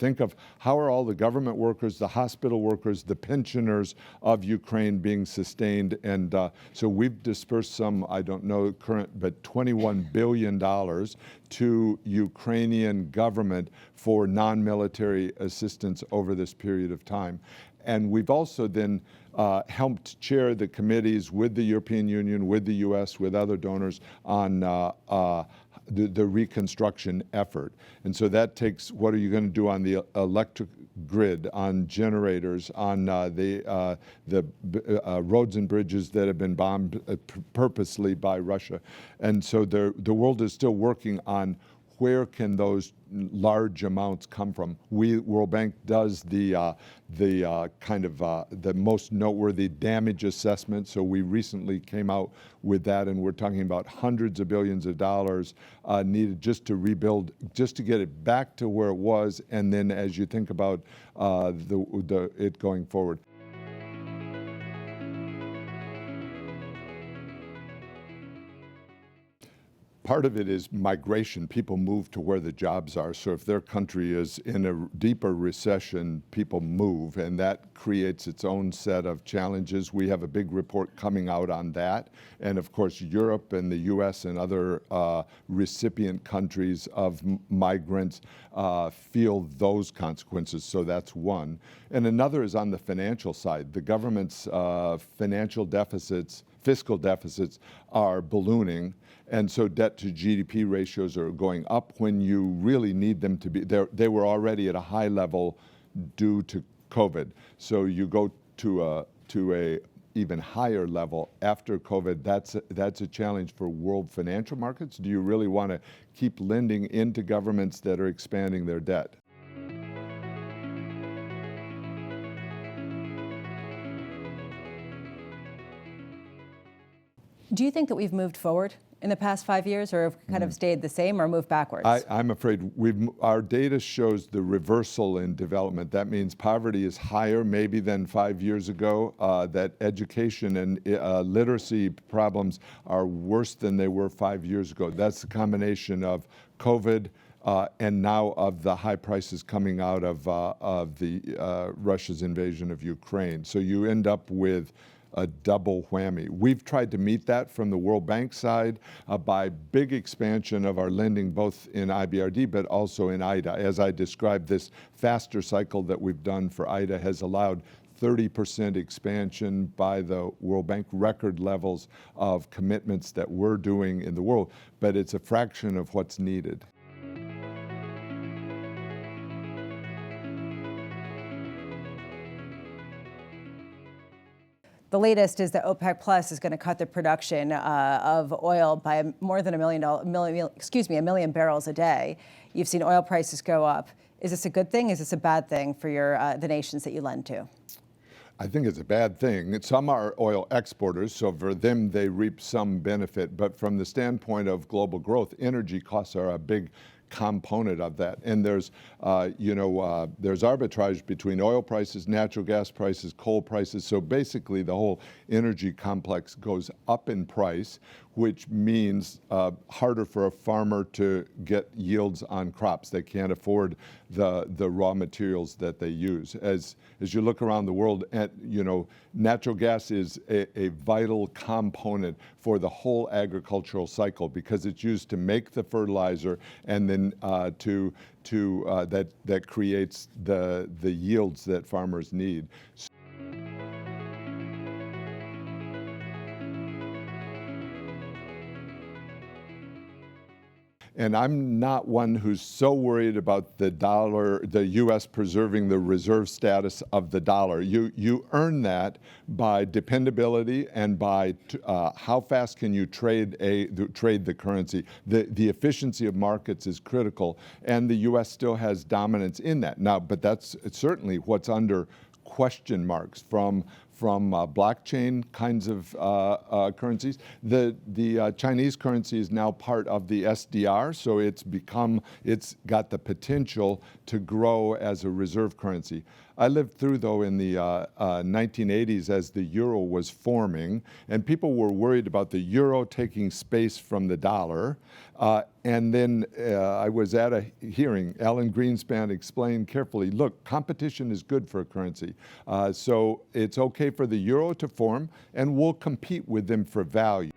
Think of how are all the government workers, the hospital workers, the pensioners of Ukraine being sustained. And so we've dispersed some, I don't know current, but $21 billion to Ukrainian government for non-military assistance over this period of time. And we've also then helped chair the committees with the European Union, with the U.S., with other donors on the reconstruction effort. And so that takes, what are you going to do on the electric grid, on generators, on the roads and bridges that have been bombed purposely by Russia. And so the world is still working on where can those large amounts come from. World Bank does the most noteworthy damage assessment. So we recently came out with that, and we're talking about hundreds of billions of dollars needed just to rebuild, just to get it back to where it was. And then as you think about it going forward. Part of it is migration. People move to where the jobs are. So if their country is in a deeper recession, people move, and that creates its own set of challenges. We have a big report coming out on that. And of course, Europe and the US and other recipient countries of migrants feel those consequences. So that's one. And another is on the financial side. The government's financial deficits, fiscal deficits are ballooning. And so debt to GDP ratios are going up when you really need them to be. They were already at a high level due to COVID. So you go to a even higher level after COVID. That's a challenge for world financial markets. Do you really want to keep lending into governments that are expanding their debt? Do you think that we've moved forward in the past 5 years, or have kind of stayed the same, or moved backwards? I'm afraid our data shows the reversal in development. That means poverty is higher maybe than 5 years ago, that education and literacy problems are worse than they were 5 years ago. That's the combination of COVID and now of the high prices coming out of Russia's invasion of Ukraine. So you end up with a double whammy. We've tried to meet that from the World Bank side by big expansion of our lending, both in IBRD but also in IDA. As I described, this faster cycle that we've done for IDA has allowed 30% expansion by the World Bank, record levels of commitments that we're doing in the world, but it's a fraction of what's needed. The latest is that OPEC Plus is going to cut the production of oil by more than a million barrels a day. You've seen oil prices go up. Is this a good thing? Is this a bad thing for the nations that you lend to? I think it's a bad thing. Some are oil exporters, so for them they reap some benefit. But from the standpoint of global growth, energy costs are a big component of that. And there's arbitrage between oil prices, natural gas prices, coal prices. So basically the whole energy complex goes up in price, which means harder for a farmer to get yields on crops. They can't afford the raw materials that they use. As you look around the world, natural gas is a vital component for the whole agricultural cycle because it's used to make the fertilizer and then that creates the yields that farmers need. And I'm not one who's so worried about the dollar, the U.S. preserving the reserve status of the dollar. You earn that by dependability and by how fast can you trade the currency. The efficiency of markets is critical, and the U.S. still has dominance in that. Now, but that's certainly what's under question marks from from blockchain kinds of currencies. The Chinese currency is now part of the SDR, so it's got the potential to grow as a reserve currency. I lived through, though, in the 1980s as the euro was forming, and people were worried about the euro taking space from the dollar. And then I was at a hearing. Alan Greenspan explained carefully, look, competition is good for a currency. So it's okay for the euro to form, and we'll compete with them for value.